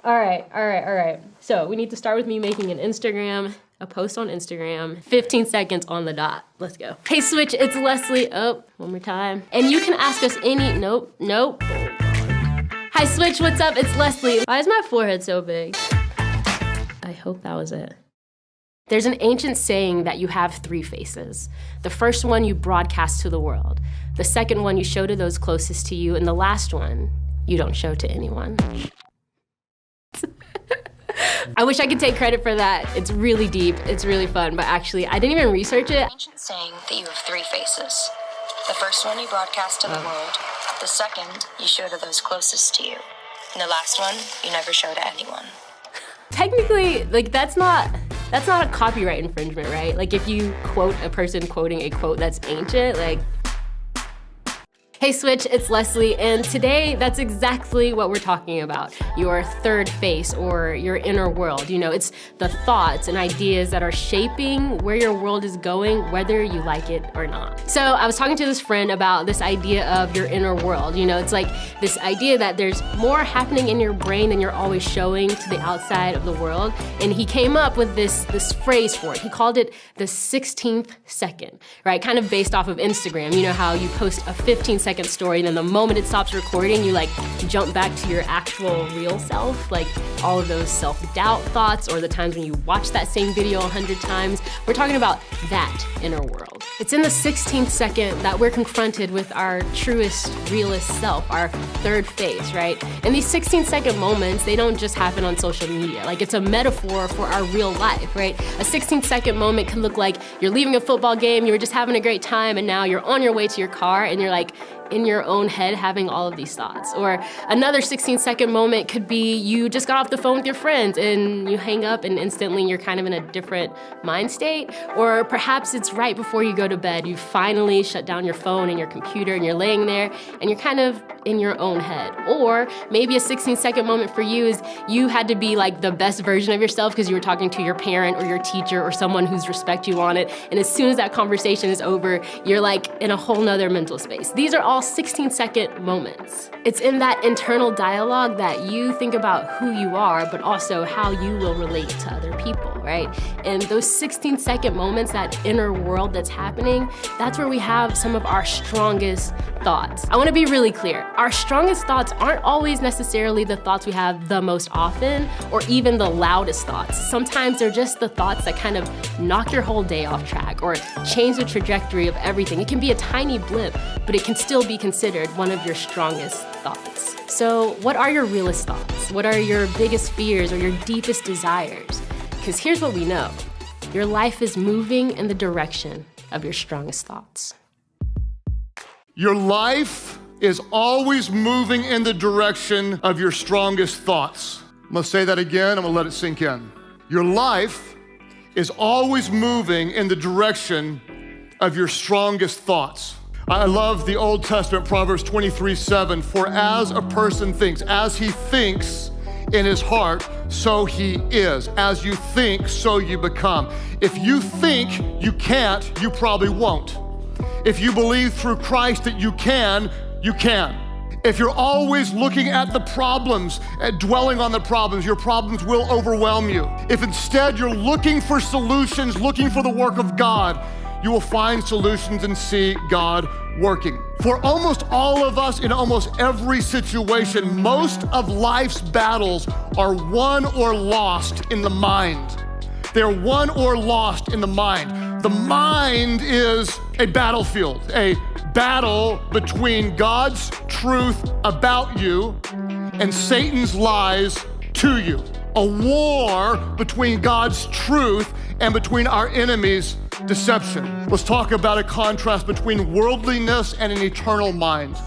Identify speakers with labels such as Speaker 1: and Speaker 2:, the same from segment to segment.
Speaker 1: All right. So we need to start with me making a post on Instagram, 15 seconds on the dot. Let's go. Hey Switch, it's Leslie. Oh, one more time. And you can ask us nope. Hi Switch, what's up? It's Leslie. Why is my forehead so big? I hope that was it. There's an ancient saying that you have 3 faces. The first one you broadcast to the world. The second one you show to those closest to you. And the last one you don't show to anyone. I wish I could take credit for that. It's really deep, it's really fun, but actually I didn't even research it.
Speaker 2: Ancient saying that you have 3 faces. The first one you broadcast to the world. The second you show to those closest to you. And the last one you never show to anyone.
Speaker 1: Technically, like that's not a copyright infringement, right? Like if you quote a person quoting a quote that's ancient, like, hey Switch, it's Leslie, and today that's exactly what we're talking about. Your third face or your inner world. You know, it's the thoughts and ideas that are shaping where your world is going, whether you like it or not. So I was talking to this friend about this idea of your inner world. You know, it's like this idea that there's more happening in your brain than you're always showing to the outside of the world. And he came up with this phrase for it. He called it the 16th second, right? Kind of based off of Instagram. You know how you post a 15-second story, and then the moment it stops recording, you like jump back to your actual real self, like all of those self-doubt thoughts or the times when you watch that same video 100 times. We're talking about that inner world. It's in the 16th second that we're confronted with our truest, realest self, our third face, right? And these 16-second moments, they don't just happen on social media. Like it's a metaphor for our real life, right? A 16-second moment can look like you're leaving a football game, you were just having a great time, and now you're on your way to your car and you're like, in your own head having all of these thoughts. Or another 16-second moment could be you just got off the phone with your friends and you hang up and instantly you're kind of in a different mind state. Or perhaps it's right before you go to bed. You finally shut down your phone and your computer and you're laying there and you're kind of in your own head. Or maybe a 16-second moment for you is you had to be like the best version of yourself because you were talking to your parent or your teacher or someone who's respect you on it. And as soon as that conversation is over, you're like in a whole nother mental space. These are all 16-second moments. It's in that internal dialogue that you think about who you are, but also how you will relate to other people, right? And those 16-second moments, that inner world that's happening, that's where we have some of our strongest thoughts. I want to be really clear. Our strongest thoughts aren't always necessarily the thoughts we have the most often or even the loudest thoughts. Sometimes they're just the thoughts that kind of knock your whole day off track or change the trajectory of everything. It can be a tiny blip, but it can still be considered one of your strongest thoughts. So what are your realest thoughts? What are your biggest fears or your deepest desires? Because here's what we know. Your life is moving in the direction of your strongest thoughts.
Speaker 3: Your life is always moving in the direction of your strongest thoughts. I'm gonna say that again, I'm gonna let it sink in. Your life is always moving in the direction of your strongest thoughts. I love the Old Testament, Proverbs 23:7, for as a person thinks, as he thinks in his heart, so he is. As you think, so you become. If you think you can't, you probably won't. If you believe through Christ that you can, you can. If you're always looking at the problems, dwelling on the problems, your problems will overwhelm you. If instead you're looking for solutions, looking for the work of God, you will find solutions and see God working. For almost all of us in almost every situation, most of life's battles are won or lost in the mind. They're won or lost in the mind. The mind is a battlefield, a battle between God's truth about you and Satan's lies to you. A war between God's truth and between our enemy's deception. Let's talk about a contrast between worldliness and an eternal mind.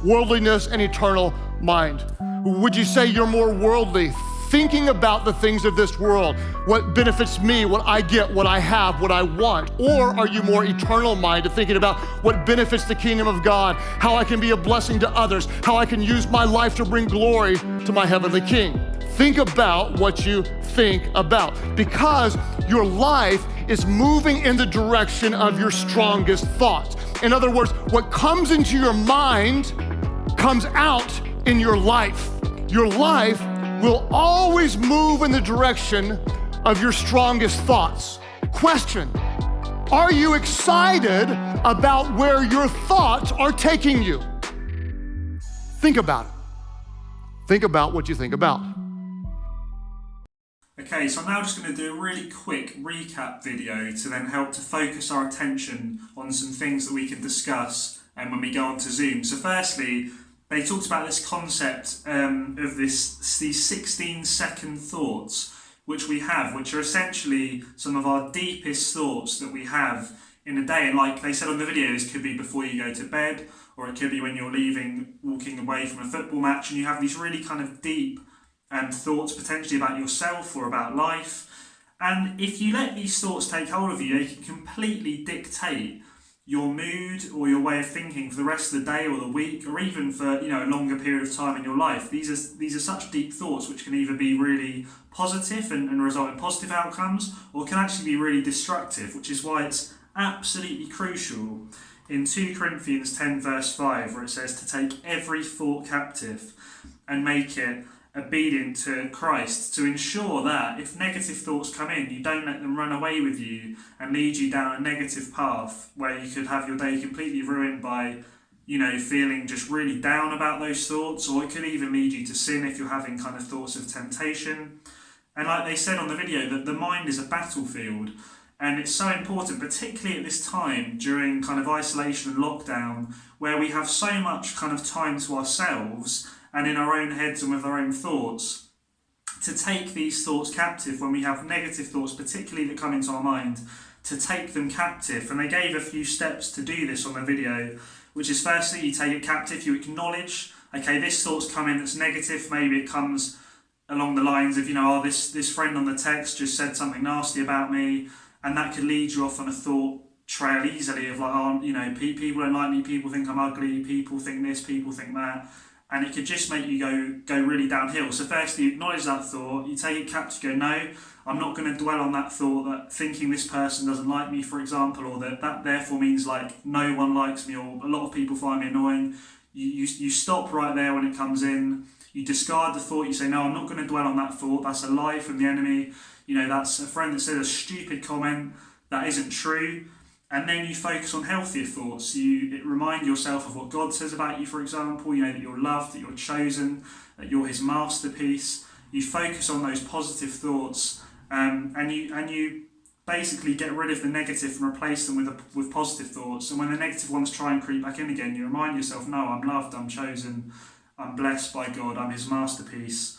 Speaker 3: Worldliness and eternal mind. Would you say you're more worldly, thinking about the things of this world, what benefits me, what I get, what I have, what I want? Or are you more eternal minded, thinking about what benefits the kingdom of God, how I can be a blessing to others, how I can use my life to bring glory to my heavenly King? Think about what you think about, because your life is moving in the direction of your strongest thoughts. In other words, what comes into your mind comes out in your life. Your life will always move in the direction of your strongest thoughts. Question: are you excited about where your thoughts are taking you? Think about it. Think about what you think about.
Speaker 4: Okay, so I'm now just going to do a really quick recap video to then help to focus our attention on some things that we can discuss when we go on to Zoom. So firstly, they talked about this concept of these 16-second thoughts which we have, which are essentially some of our deepest thoughts that we have in a day. And like they said on the video, this could be before you go to bed, or it could be when you're walking away from a football match, and you have these really kind of deep thoughts potentially about yourself or about life. And if you let these thoughts take hold of you, they can completely dictate your mood or your way of thinking for the rest of the day or the week, or even for a longer period of time in your life. These are such deep thoughts which can either be really positive and result in positive outcomes, or can actually be really destructive, which is why it's absolutely crucial in 2 Corinthians 10 verse 5, where it says to take every thought captive and make it obedient to Christ, to ensure that if negative thoughts come in, you don't let them run away with you and lead you down a negative path where you could have your day completely ruined by feeling just really down about those thoughts, or it could even lead you to sin if you're having kind of thoughts of temptation. And like they said on the video, that the mind is a battlefield, and it's so important, particularly at this time during kind of isolation and lockdown, where we have so much kind of time to ourselves and in our own heads and with our own thoughts, to take these thoughts captive when we have negative thoughts, particularly that come into our mind, to take them captive. And they gave a few steps to do this on the video, which is firstly, you take it captive, you acknowledge, okay, this thought's come in that's negative, maybe it comes along the lines of, this friend on the text just said something nasty about me, and that could lead you off on a thought trail easily of like, people don't like me, people think I'm ugly, people think this, people think that. And it could just make you go really downhill. So firstly, you acknowledge that thought, you take it captive, you go, no, I'm not going to dwell on that thought, that thinking this person doesn't like me, for example, or that therefore means like no one likes me, or a lot of people find me annoying. You stop right there when it comes in, you discard the thought, you say, no, I'm not going to dwell on that thought, that's a lie from the enemy, that's a friend that said a stupid comment, that isn't true. And then you focus on healthier thoughts. You remind yourself of what God says about you, for example, that you're loved, that you're chosen, that you're his masterpiece. You focus on those positive thoughts, and you basically get rid of the negative and replace them with positive thoughts. And when the negative ones try and creep back in again, you remind yourself, no, I'm loved, I'm chosen, I'm blessed by God, I'm his masterpiece.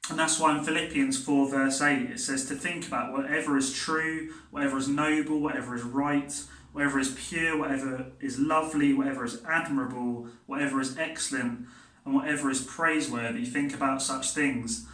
Speaker 4: And that's why in Philippians 4 verse 8 it says to think about whatever is true, whatever is noble, whatever is right, whatever is pure, whatever is lovely, whatever is admirable, whatever is excellent, and whatever is praiseworthy. Think about such things.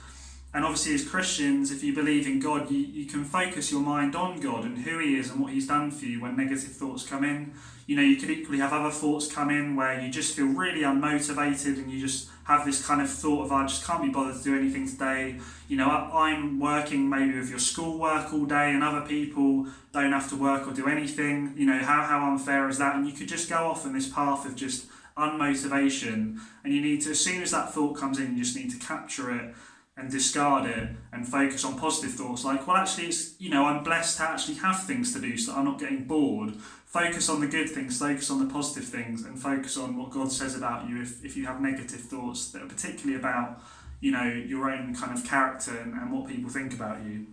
Speaker 4: And obviously as Christians, if you believe in God, you can focus your mind on God and who he is and what he's done for you when negative thoughts come in. You could equally have other thoughts come in where you just feel really unmotivated and you just have this kind of thought of, I just can't be bothered to do anything today. I'm working maybe with your schoolwork all day and other people don't have to work or do anything. How unfair is that? And you could just go off on this path of just unmotivation, and you need to, as soon as that thought comes in, you just need to capture it and discard it and focus on positive thoughts like, well, actually, it's, I'm blessed to actually have things to do so that I'm not getting bored. Focus on the good things, focus on the positive things, and focus on what God says about you if you have negative thoughts that are particularly about, your own kind of character and what people think about you.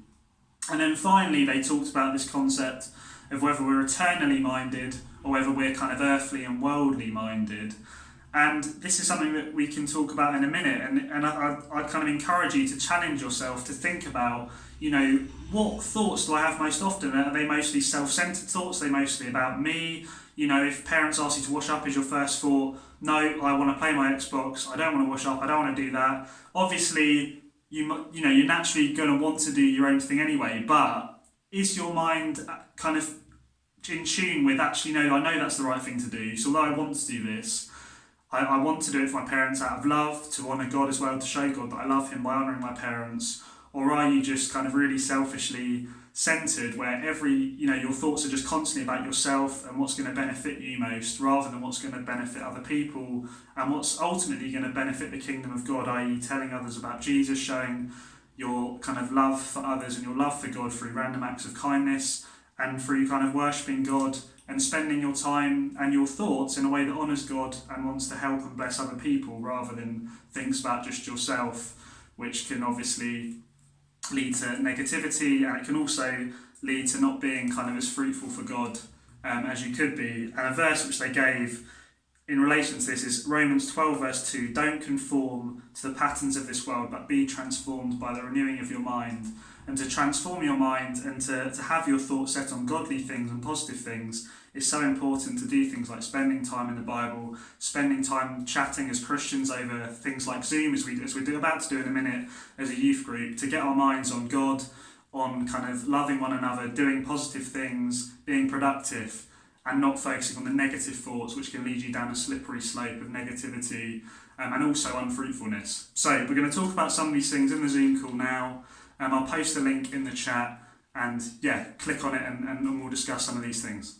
Speaker 4: And then finally, they talked about this concept of whether we're eternally minded or whether we're kind of earthly and worldly minded. And this is something that we can talk about in a minute. And I kind of encourage you to challenge yourself to think about, what thoughts do I have most often? Are they mostly self-centered thoughts? Are they mostly about me? If parents ask you to wash up, is your first thought, no, I want to play my Xbox, I don't want to wash up, I don't want to do that. Obviously, you're naturally going to want to do your own thing anyway, but is your mind kind of in tune with actually, no, I know that's the right thing to do, so although I want to do this, I want to do it for my parents out of love, to honour God as well, to show God that I love him by honouring my parents? Or are you just kind of really selfishly centered, where your thoughts are just constantly about yourself and what's going to benefit you most, rather than what's going to benefit other people and what's ultimately going to benefit the kingdom of God, i.e. telling others about Jesus, showing your kind of love for others and your love for God through random acts of kindness and through kind of worshipping God and spending your time and your thoughts in a way that honours God and wants to help and bless other people, rather than things about just yourself, which can obviously lead to negativity, and it can also lead to not being kind of as fruitful for God as you could be. And a verse which they gave in relation to this is Romans 12 verse 2, don't conform to the patterns of this world, but be transformed by the renewing of your mind. And to transform your mind and to have your thoughts set on godly things and positive things is so important. To do things like spending time in the Bible, spending time chatting as Christians over things like Zoom, as we're about to do in a minute as a youth group, to get our minds on God, on kind of loving one another, doing positive things, being productive, and not focusing on the negative thoughts, which can lead you down a slippery slope of negativity and also unfruitfulness. So we're going to talk about some of these things in the Zoom call now. I'll post a link in the chat, and click on it and we'll discuss some of these things.